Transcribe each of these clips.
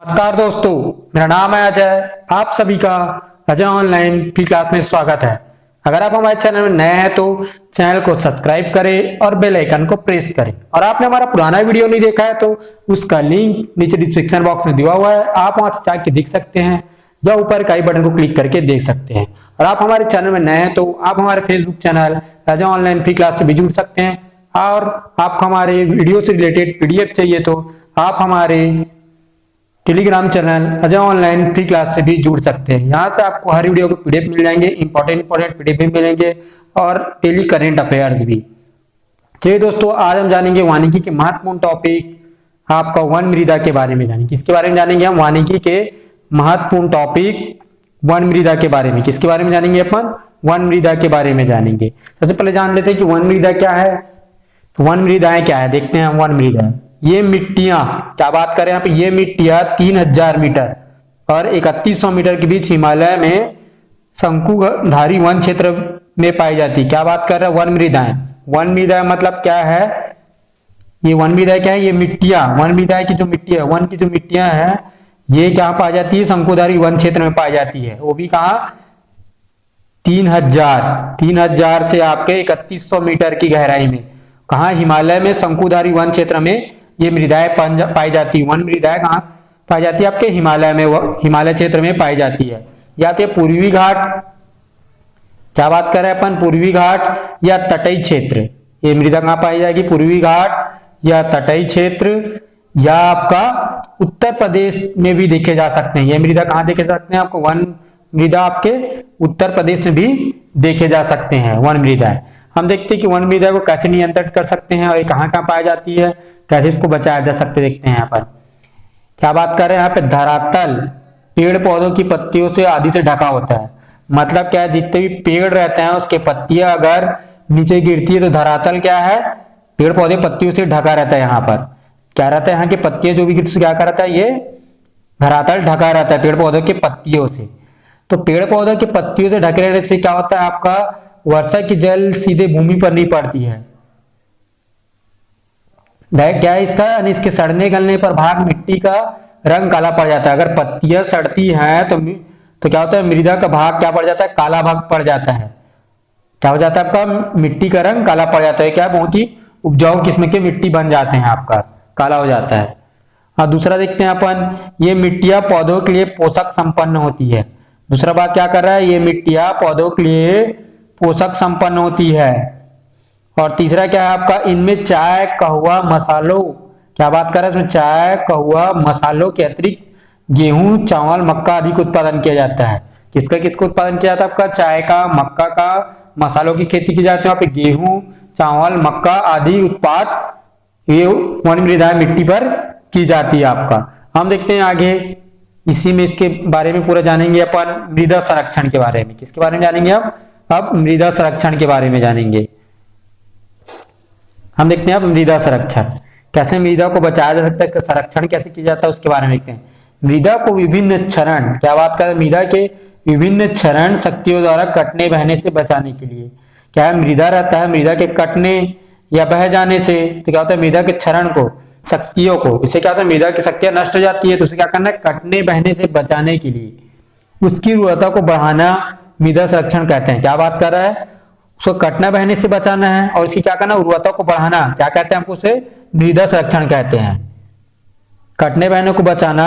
नमस्कार दोस्तों, मेरा नाम है अजय। आप सभी का अजय ऑनलाइन फ्री क्लास में स्वागत है। अगर आप हमारे चैनल में नए हैं तो चैनल को सब्सक्राइब करें और बेल आइकन को प्रेस करें। और आपने हमारा पुराना वीडियो नहीं देखा है तो उसका लिंक नीचे डिस्क्रिप्शन बॉक्स में दिया हुआ है, आप वहां से जाके देख सकते हैं या ऊपर का आई बटन को क्लिक करके देख सकते हैं। और आप हमारे चैनल में नए हैं तो आप हमारे Facebook channel Ajay online free class से भी जुड़ सकते हैं। और आपको हमारे वीडियो से रिलेटेड पीडीएफ चाहिए तो आप हमारे Telegram channel Ajay online free class से भी जुड़ सकते हैं। यहाँ से आपको हर वीडियो के पीडीएफ मिल जाएंगे, इंपॉर्टेंट पीडीएफ भी मिलेंगे और डेली करेंट अफेयर्स भी। चलिए दोस्तों, आज हम जानेंगे वानिकी के महत्वपूर्ण टॉपिक आपका वन मृदा के बारे में जानेंगे। किसके बारे में जानेंगे हम? वानिकी के महत्वपूर्ण टॉपिक वन मृदा के बारे में। किसके बारे में जानेंगे अपन? वन मृदा के बारे में जानेंगे। सबसे पहले जान लेते हैं कि वन मृदा क्या है। तो वन मृदाएं क्या है, देखते हैं हम। वन मृदा ये मिट्टियां, क्या बात करें यहाँ पे, ये मिट्टियां 3000 मीटर और 3100 मीटर के बीच हिमालय में शंकुधारी वन क्षेत्र में पाई जाती है। क्या बात कर रहे हैं? वन मृदाएं। वन मृदा मतलब क्या है? ये वन मृदा क्या है? ये मिट्टियां, वन मृदा की जो मिट्टी है, वन की जो मिट्टियां हैं, ये क्या पाई जाती है? शंकुधारी वन क्षेत्र में पाई जाती है। वो भी कहा? 3000 से आपके 3100 मीटर की गहराई में। कहा? हिमालय में शंकुधारी वन क्षेत्र में ये मृदाएं पाई जाती है। वन मृदाएं कहाँ पाई जाती है? आपके हिमालय में, हिमालय क्षेत्र में पाई जाती है। या तो पूर्वी घाट, क्या बात कर रहे हैं अपन? पूर्वी घाट या तटीय क्षेत्र। ये मृदा कहाँ पाई जाएगी? पूर्वी घाट या तटीय क्षेत्र, या आपका उत्तर प्रदेश में भी देखे जा सकते हैं। ये मृदा कहाँ देखे जा सकते हैं? आपको वन मृदा आपके उत्तर प्रदेश में भी देखे जा सकते हैं वन मृदा। हम देखते हैं कि वन मृदा को कैसे नियंत्रित कर सकते हैं और ये कहाँ कहाँ पाई जाती है, कैसे इसको बचाया जा सकते देखते हैं यहाँ पर। क्या बात कर रहे हैं? यहाँ पे धरातल पेड़ पौधों की पत्तियों से आदि से ढका होता है। मतलब क्या है? जितने भी पेड़ रहते हैं उसके पत्तियां अगर नीचे गिरती है तो धरातल क्या है? पेड़ पौधे पत्तियों से ढका रहता है। यहाँ पर क्या रहता है? यहाँ की पत्तियां जो भी गिरती है क्या रहता है? ये धरातल ढका रहता है पेड़ पौधों के पत्तियों से। तो पेड़ पौधों की पत्तियों से ढके रहने से क्या होता है? आपका वर्षा की जल सीधे भूमि पर नहीं पड़ती है। क्या है इसका? इसके सड़ने गलने पर भाग मिट्टी का रंग काला पड़ जाता है। अगर पत्तियां सड़ती हैं तो क्या होता है? मृदा का भाग क्या पड़ जाता है? काला भाग पड़ जाता है। क्या हो जाता है? आपका मिट्टी का रंग काला पड़ जाता है। क्या? बहुत ही उपजाऊ किस्म के मिट्टी बन जाते हैं, आपका काला हो जाता है। हाँ, दूसरा देखते हैं अपन, ये मिट्टियां पौधों के लिए पोषक संपन्न होती है। दूसरा बात क्या कर रहा है? ये मिट्टियां पौधों के लिए पोषक संपन्न होती है। और तीसरा क्या है आपका? इनमें चाय, कहवा, मसालों, क्या बात कर रहे हैं? इसमें चाय, कहवा, मसालों के अतिरिक्त गेहूं, चावल, मक्का आदि का उत्पादन किया जाता है। किसका उत्पादन किया जाता है? आपका चाय का, मक्का का, मसालों की खेती की जाती है। वहां पे गेहूं, चावल, मक्का आदि उत्पाद ये वन मृदा मिट्टी पर की जाती है आपका। हम देखते हैं आगे, इसी में इसके बारे में पूरा जानेंगे अपन, मृदा संरक्षण के बारे में। किसके बारे में जानेंगे हम? अब मृदा संरक्षण के बारे में जानेंगे। हम देखते हैं अब मृदा संरक्षण, कैसे मृदा को बचाया जा सकता है, इसका संरक्षण कैसे किया जाता है उसके बारे में देखते हैं। मृदा को विभिन्न क्षरण, क्या बात करें? मृदा के विभिन्न क्षरण शक्तियों द्वारा कटने बहने से बचाने के लिए। क्या है? मृदा रहता है, मृदा के कटने या बह जाने से तो क्या होता है? मृदा के क्षरण को, शक्तियों को, इससे क्या होता है? मृदा की शक्तियां नष्ट हो जाती है। तो उसे क्या करना है? कटने बहने से बचाने के लिए उसकी उर्वरता को बढ़ाना मृदा संरक्षण कहते हैं। क्या बात कर रहा है? उसको कटना बहने से बचाना है और इसकी क्या करना? उर्वरता को बढ़ाना, क्या कहते हैं? हमको उसे मृदा संरक्षण कहते हैं। कटने बहने को बचाना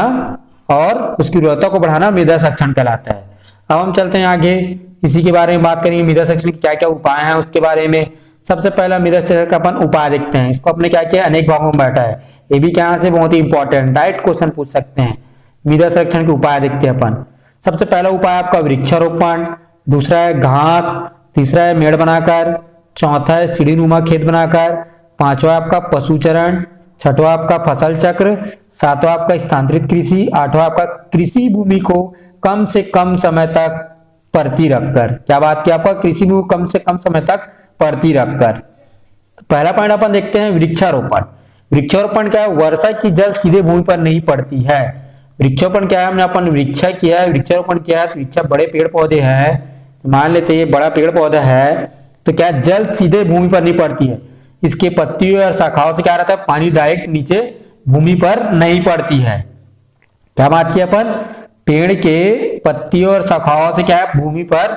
और उसकी उर्वरता को बढ़ाना मृदा संरक्षण कहलाता है। अब हम चलते हैं आगे, इसी के बारे में बात करेंगे। मृदा संरक्षण के क्या क्या उपाय हैं उसके बारे में। सबसे पहला मृदा संरक्षण का अपन उपाय देखते हैं। इसको अपने क्या किया? अनेक भागों में बांटा है। ये भी क्या से बहुत ही इंपॉर्टेंट डायरेक्ट क्वेश्चन पूछ सकते हैं। मृदा संरक्षण के उपाय देखते हैं अपन। सबसे पहला उपाय आपका वृक्षारोपण, दूसरा है घास, तीसरा है मेड़ बनाकर, चौथा है सीढ़ीनुमा खेत बनाकर, पांचवा आपका पशुचरण, छठवा आपका फसल चक्र, सातवां आपका स्थानांतरित कृषि, आठवां आपका कृषि भूमि को कम से कम समय तक परती रखकर। क्या बात की? आपका कृषि भूमि कम से कम समय तक परती रखकर। पहला पॉइंट अपन देखते हैं वृक्षारोपण। वृक्षारोपण क्या है? वर्षा की जल सीधे भूमि पर नहीं पड़ती है। वृक्षारोपण क्या है? हमने अपन वृक्षा किया है, वृक्षारोपण किया है तो वृक्षा बड़े पेड़ पौधे हैं, मान लेते ये बड़ा पेड़ पौधा है तो क्या जल सीधे भूमि पर नहीं पड़ती है। इसके पत्तियों और शाखाओं से क्या रहता है? पानी डायरेक्ट नीचे भूमि पर नहीं पड़ती है। क्या बात की अपन, पेड़ के पत्तियों और शाखाओं से क्या है, भूमि पर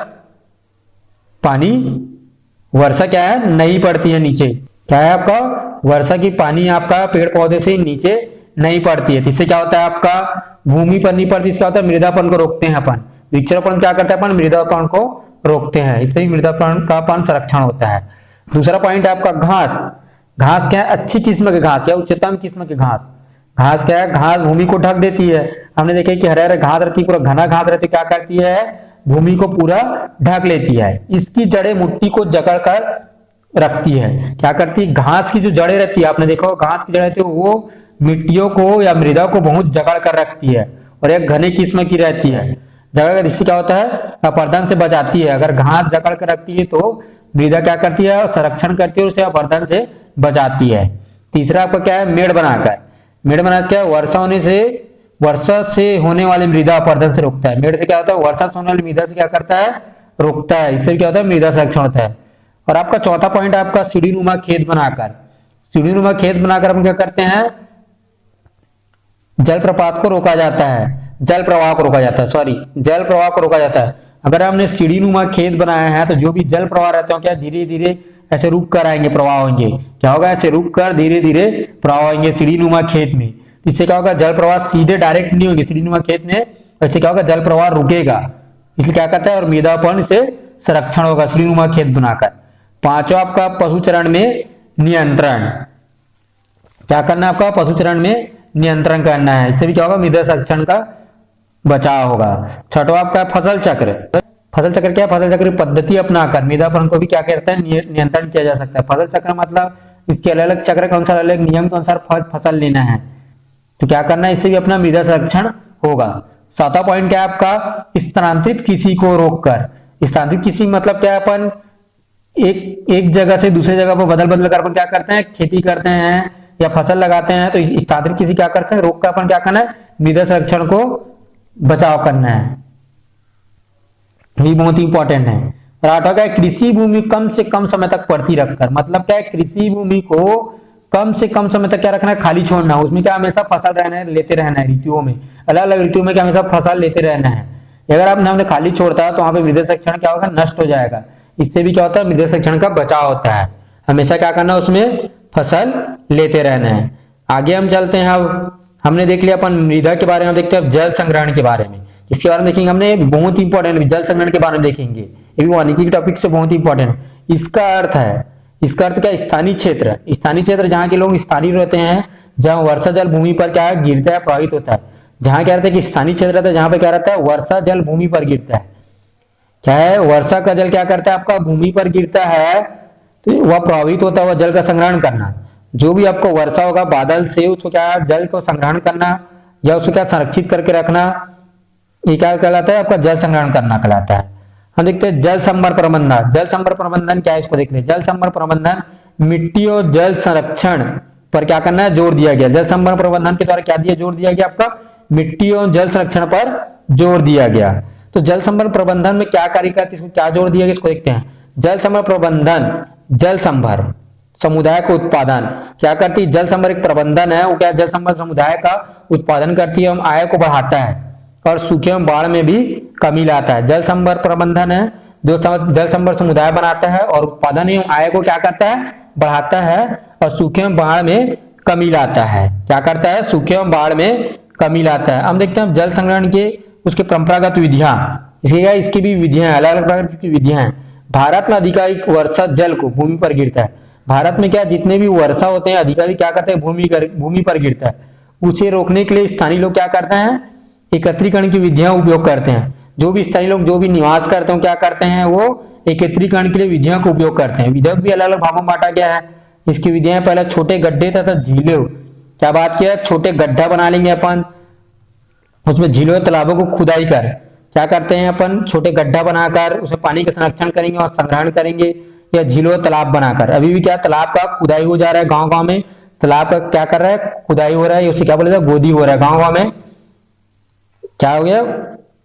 पानी वर्षा क्या है नहीं पड़ती है नीचे। क्या है आपका, वर्षा की पानी आपका पेड़ पौधे से नीचे नहीं पड़ती है। इससे क्या होता है आपका, भूमि पर नहीं पड़ती, इससे क्या होता है, मृदापन को रोकते हैं अपन। वृक्षारोपण क्या करते हैं अपन, मृदापन को रोकते हैं, इससे ही मृदापन का अपन संरक्षण होता है। दूसरा पॉइंट है आपका घास। घास क्या है, अच्छी किस्म के घास या उच्चतम किस्म के घास। घास क्या है, घास भूमि को ढक देती है। हमने देखा कि हरे हरे घास रहती है, पूरा घना घास रहती है, क्या करती है, भूमि को पूरा ढक लेती है। इसकी जड़ें मिट्टी को जकड़ कर रखती है। क्या करती है, घास की जो जड़ें रहती है, आपने देखा घास की जड़ें रहती है वो मिट्टियों को या मृदा को बहुत जकड़ कर रखती है और एक घने किस्म की रहती है। जकड़ कर इससे क्या होता है, अपरदन से बचाती है। अगर घास जकड़ कर रखती है तो मृदा क्या करती है, संरक्षण करती है और उसे अपरदन से बचाती है। तीसरा आपका क्या है, मेड़ बनाकर। मेड़ बनाकर क्या है, वर्षा से होने वाली मृदा अपरदन से रोकता है। मेड़ से क्या होता है, वर्षा से होने वाली मृदा से क्या करता है, रोकता है। इससे क्या होता है, मृदा संरक्षण होता है। और आपका चौथा पॉइंट है आपका सीढ़ीनुमा खेत बनाकर। सीढ़ीनुमा खेत बनाकर हम क्या करते हैं, जलप्रपात को रोका जाता है, जल प्रवाह को रोका जाता है, सॉरी जल प्रवाह को रोका जाता है। अगर हमने सीढ़ीनुमा खेत बनाया है तो जो भी जल प्रवाह रहते हो क्या धीरे धीरे ऐसे रुक कर आएंगे, प्रवाह होंगे। क्या होगा, ऐसे रुक कर धीरे धीरे प्रवाह होंगे सीढ़ीनुमा खेत में। इससे क्या होगा, जल प्रवाह सीधे डायरेक्ट नहीं होगी सीढ़ीनुमा खेत में, इससे क्या होगा, जल प्रवाह रुकेगा। इसलिए क्या कहता है, और मृदापन से संरक्षण होगा सीढ़ीनुमा खेत बनाकर। पांचवा आपका पशु चरण में नियंत्रण। क्या करना है आपका, पशु चरण में नियंत्रण करना है। इससे भी क्या होगा, मृदा संरक्षण का बचाव होगा। छठवा आपका फसल चक्र। फसल चक्र क्या है, फसल चक्र पद्धति अपनाकर मृदापन को भी क्या कहते हैं, नियंत्रण किया जा सकता है। फसल चक्र मतलब इसके अलग अलग चक्र के अनुसार, अलग नियम के अनुसार फसल लेना है, तो क्या करना है, इससे भी अपना मृदा संरक्षण होगा। सातवां पॉइंट क्या है आपका, स्थानांतरित कृषि को रोककर। स्थानांतरित कृषि मतलब क्या है, अपन एक जगह से दूसरे जगह पर बदल बदल कर अपन क्या करते हैं, खेती करते हैं या फसल लगाते हैं। तो स्थानांतरित कृषि क्या करते हैं, रोक कर अपन क्या करना है, मृदा संरक्षण को बचाव करना है, ये बहुत इंपॉर्टेंट है। और आठवां क्या है, कृषि भूमि कम से कम समय तक पड़ती रखकर। मतलब क्या है, कृषि भूमि को कम से कम समय तक क्या रखना है, खाली छोड़ना। उसमें क्या हमेशा फसल रहना है, लेते रहना है ऋतुओं में, अलग अलग ऋतुओं में क्या हमेशा फसल लेते रहना है। अगर आपने हमने खाली छोड़ता है तो वहां पे मृदा संरक्षण क्या होगा, नष्ट हो जाएगा। इससे भी क्या होता है, मृदा संरक्षण का बचाव होता है। हमेशा क्या करना है, उसमें फसल लेते रहना है। आगे हम चलते हैं। अब हमने देख लिया अपन मृदा के बारे में, देखते हैं अब जल संग्रहण के बारे में। इसके बारे में देखेंगे हमने, बहुत इंपॉर्टेंट जल संग्रहण के बारे में देखेंगे, ये भी वानिकी के टॉपिक से बहुत इंपॉर्टेंट। इसका अर्थ है, इसका अर्थ क्या, स्थानीय क्षेत्र। स्थानीय क्षेत्र जहाँ के लोग स्थानीय रहते हैं, जहाँ वर्षा जल भूमि पर क्या है, गिरता है, प्रभावित होता है। जहाँ क्या रहता है कि स्थानीय क्षेत्र रहता है, जहाँ पे क्या रहता है, वर्षा जल भूमि पर गिरता है। क्या है, वर्षा का जल क्या करता है आपका, भूमि पर गिरता है, तो वह प्रभावित होता है, वह जल का संग्रहण करना। जो भी आपको वर्षा होगा बादल से, उसको क्या जल को संग्रहण करना या उसको क्या संरक्षित करके रखना, ये क्या कहलाता है, आपका जल संग्रहण करना कहलाता है। हम देखते हैं जल संभर प्रबंधन। जल संभर प्रबंधन क्या है, इसको देख ले। जल संभर प्रबंधन मिट्टी और जल संरक्षण पर क्या करना है, जोर दिया गया। जल संभर प्रबंधन के द्वारा क्या दिया, जोर दिया गया आपका मिट्टी और जल संरक्षण पर जोर दिया गया। तो जल संभर प्रबंधन में क्या कार्य करती है, इसको क्या जोर दिया गया, इसको देखते हैं। जल संभर प्रबंधन, जल संभर समुदाय का उत्पादन क्या करती है, जल संभर एक प्रबंधन है, वो क्या जल संभर समुदाय का उत्पादन करती है एवं आय को बढ़ाता है और सूखे एवं बाढ़ में भी कमी लाता है। जल संभर प्रबंधन है जो जल संभर समुदाय बनाता है और उत्पादन एवं आय को क्या करता है, बढ़ाता है और सूखे एवं बाढ़ में कमी लाता है। क्या करता है, सूखे एवं बाढ़ में कमी लाता है। हम देखते हैं जल संग्रहण के उसके परंपरागत विधियां, इसकी भी विधियां, अलग अलग प्रकार की विधियां हैं। भारत में अधिकाधिक वर्षा जल को भूमि पर गिरता है। भारत में क्या जितने भी वर्षा होते हैं अधिकाधिक क्या करते हैं, भूमि पर गिरता है। उसे रोकने के लिए स्थानीय लोग क्या करते हैं, एकत्रीकरण की विधियां उपयोग करते हैं। जो भी स्थानीय लोग जो भी निवास करते हैं क्या करते हैं, वो एकत्रीकरण के लिए विधियों का उपयोग करते हैं। विधियों भी अलग अलग भागों में बांटा गया है। इसकी विधियां पहले छोटे गड्ढे तथा झीलों, क्या बात किया, छोटे गड्ढा बना लेंगे अपन, उसमें झीलों तालाबों को खुदाई कर क्या करते हैं अपन, छोटे गड्ढा बनाकर उसे पानी का संरक्षण करेंगे और संग्रहण करेंगे, या झीलों तालाब बनाकर। अभी भी क्या तालाब का खुदाई हो जा रहा है, गांव गांव में तालाब का क्या कर रहा है, खुदाई हो रहा है, उसे क्या बोले गोदी हो रहा है। गांव गांव में क्या हो गया,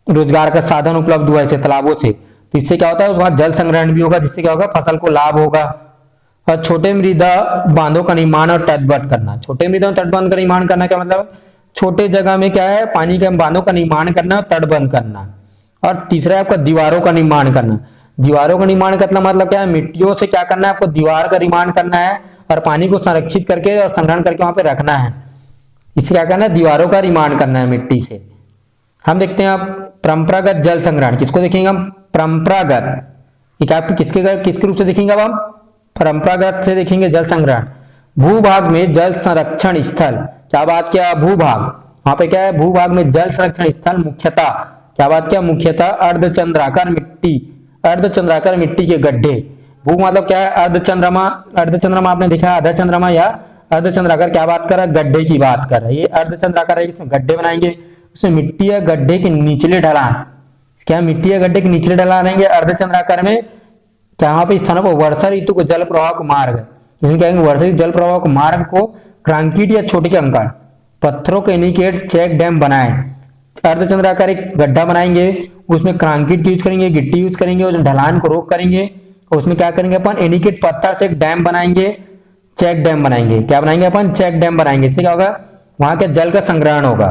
रोजगार का साधन उपलब्ध हुआ ऐसे तालाबों से। तो इससे क्या होता है, वहां जल संग्रहण भी होगा, जिससे क्या होगा, फसल को लाभ होगा। और छोटे मृदा बांधों का निर्माण और तटबंध करना। छोटे मृदा तटबंध का निर्माण करना क्या मतलब, छोटे जगह में क्या है, पानी के बांधों का निर्माण करना और तटबंध करना। और तीसरा है आपका दीवारों का निर्माण करना। दीवारों का निर्माण का मतलब क्या है, मिट्टियों से क्या करना है आपको, दीवार का निर्माण करना है और पानी को संरक्षित करके और संग्रहण करके वहां पे रखना है। इसे क्या करना है, दीवारों का निर्माण करना है मिट्टी से। हम देखते हैं आप परंपरागत जल संग्रहण, किसको देखेंगे हम, परंपरागत, किसके रूप से देखेंगे अब हम, परंपरागत से देखेंगे जल संग्रहण। भूभाग में जल संरक्षण स्थल, क्या बात किया, भूभाग, वहां पे क्या है, भूभाग में जल संरक्षण स्थल मुख्यतः, क्या बात किया, मुख्यतः अर्धचंद्राकार मिट्टी के गड्ढे। भू मतलब क्या है, अर्धचंद्रमा, अर्धचंद्रमा आपने देखा आधा चंद्रमा या अर्धचंद्राकार, क्या बात कर रहा है, गड्ढे की बात कर रहा है। ये अर्धचंद्राकार है, इसमें गड्ढे बनाएंगे, उसमें मिट्टी या गड्ढे के निचले ढलान, क्या मिट्टी या गड्ढे के निचले ढलान रहेंगे अर्धचंद्राकार में। क्या वहां पे स्थानों पर वर्षा ऋतु को जल प्रवाह को मार्ग, इसमें क्या वर्षा ऋतु जल प्रवाह को मार्ग को कंक्रीट या छोटे कंकड़ पत्थरों के इंडिकेट चेक डैम बनाए। अर्धचंद्राकार एक गड्ढा बनाएंगे, उसमें कंक्रीट यूज करेंगे, गिट्टी यूज करेंगे, उस ढलान को रोक करेंगे, उसमें क्या करेंगे अपन, इंडिकेट पत्थर से एक डैम बनाएंगे, चेक डैम बनाएंगे। क्या बनाएंगे अपन, चेक डैम बनाएंगे। इससे क्या होगा, वहां के जल का संग्रहण होगा।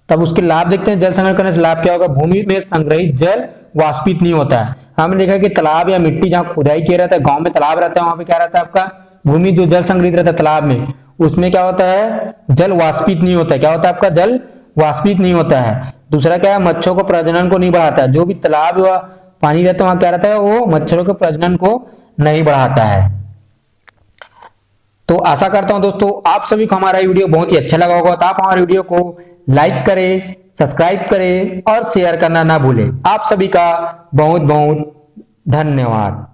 तब उसके लाभ देखते हैं, जल संग्रहण करने से लाभ क्या होगा, भूमि में संग्रहित जल वाष्पित नहीं होता है। हमने देखा कि तालाब या मिट्टी जहाँ खुदाई किया रहता है, गांव में तालाब रहता है, वहां पे क्या रहता है आपका, भूमि जो जल संग्रहित रहता है तालाब में, उसमें क्या होता है, जल वाष्पित नहीं होता है। क्या होता है आपका, जल वाष्पित नहीं होता है। दूसरा क्या है, मच्छरों को प्रजनन को नहीं बढ़ाता है। जो भी तालाब या पानी रहता है वहां क्या रहता है, वो मच्छरों के प्रजनन को नहीं बढ़ाता है। तो आशा करता हूं दोस्तों आप सभी को हमारा वीडियो बहुत ही अच्छा लगा होगा। तो आप हमारे वीडियो को लाइक करें, सब्सक्राइब करें और शेयर करना ना भूलें। आप सभी का बहुत बहुत धन्यवाद।